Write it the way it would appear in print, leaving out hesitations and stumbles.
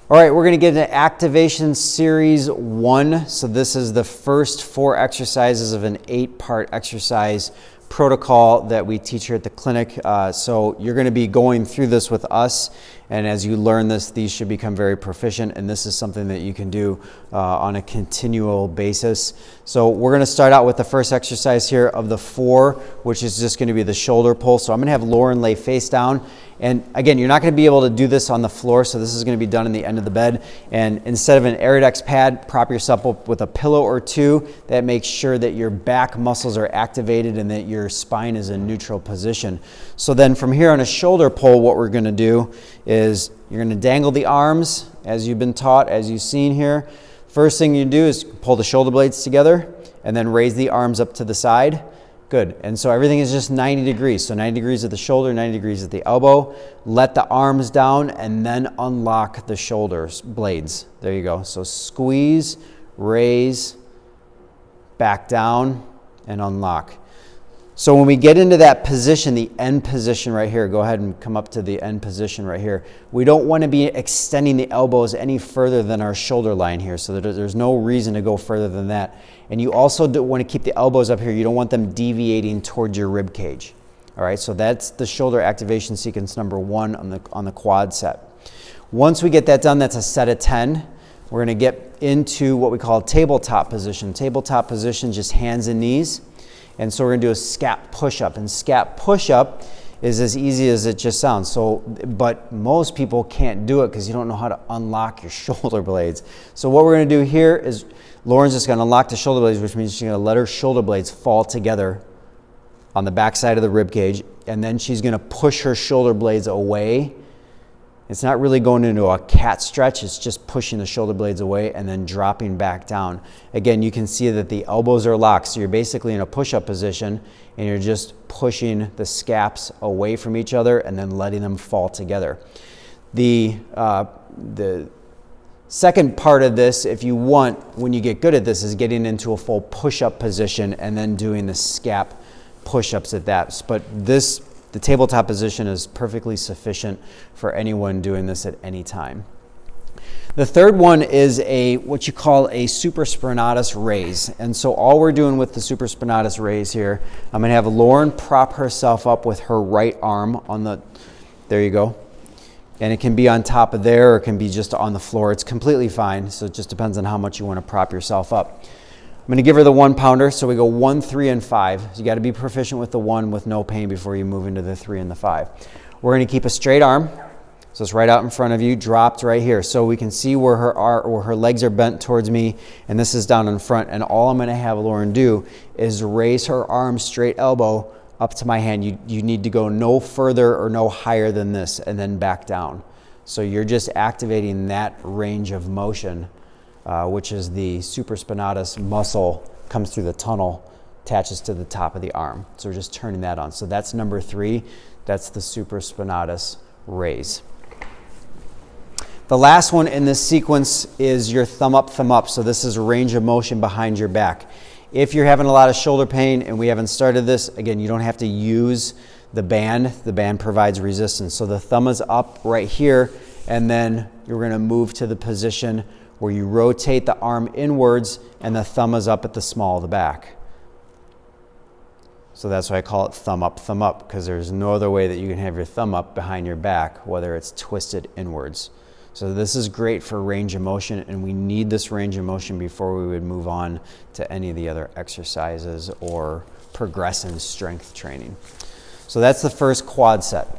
All right, we're going to get into activation series 1. So this is the first 4 exercises of an 8-part exercise protocol that we teach here at the clinic. So you're going to be going through this with us, and as you learn this, these should become very proficient, and this is something that you can do on a continual basis. So we're going to start out with the first exercise here of the 4, which is just going to be the shoulder pull. So I'm going to have Lauren lay face down. And again, you're not going to be able to do this on the floor, so this is going to be done in the end of the bed. And instead of an Aridex pad, prop yourself up with a pillow or 2. That makes sure that your back muscles are activated and that your spine is in neutral position. So then from here on a shoulder pull, what we're going to do is you're going to dangle the arms as you've been taught, as you've seen here. First thing you do is pull the shoulder blades together and then raise the arms up to the side. Good. And so everything is just 90 degrees. So 90 degrees at the shoulder, 90 degrees at the elbow. Let the arms down and then unlock the shoulders blades. There you go. So squeeze, raise, back down, and unlock. So when we get into that position, the end position right here, go ahead and come up to the end position right here. We don't want to be extending the elbows any further than our shoulder line here, so that there's no reason to go further than that. And you also want to keep the elbows up here. You don't want them deviating towards your rib cage. All right, so that's the shoulder activation sequence number 1 on the quad set. Once we get that done, that's a set of 10. We're going to get into what we call tabletop position. Tabletop position, just hands and knees. And so we're going to do a scap push-up. And scap push-up is as easy as it just sounds. But most people can't do it because you don't know how to unlock your shoulder blades. So what we're going to do here is Lauren's just going to unlock the shoulder blades, which means she's going to let her shoulder blades fall together on the back side of the rib cage. And then she's going to push her shoulder blades away. It's not really going into a cat stretch. It's just pushing the shoulder blades away and then dropping back down. Again, you can see that the elbows are locked. So you're basically in a push-up position and you're just pushing the scaps away from each other and then letting them fall together. The second part of this, if you want, when you get good at this, is getting into a full push-up position and then doing the scap push-ups at that. But the tabletop position is perfectly sufficient for anyone doing this at any time. The third one is what you call a supraspinatus raise. And so all we're doing with the supraspinatus raise here, I'm going to have Lauren prop herself up with her right arm there you go. And it can be on top of there or it can be just on the floor. It's completely fine. So it just depends on how much you want to prop yourself up. I'm going to give her the 1-pounder, so we go 1, 3, and 5. So you got to be proficient with the 1 with no pain before you move into the 3 and the 5. We're going to keep a straight arm, so it's right out in front of you, dropped right here. So we can see where her legs are bent towards me, and this is down in front. And all I'm going to have Lauren do is raise her arm straight elbow up to my hand. You need to go no further or no higher than this, and then back down. So you're just activating that range of motion. Which is the supraspinatus muscle, comes through the tunnel, attaches to the top of the arm. So we're just turning that on. So that's number 3. That's the supraspinatus raise. The last one in this sequence is your thumb up, thumb up. So this is a range of motion behind your back. If you're having a lot of shoulder pain and we haven't started this, again, you don't have to use the band. The band provides resistance. So the thumb is up right here, and then you're going to move to the position where you rotate the arm inwards and the thumb is up at the small of the back. So that's why I call it thumb up, because there's no other way that you can have your thumb up behind your back, whether it's twisted inwards. So this is great for range of motion, and we need this range of motion before we would move on to any of the other exercises or progress in strength training. So that's the first quad set.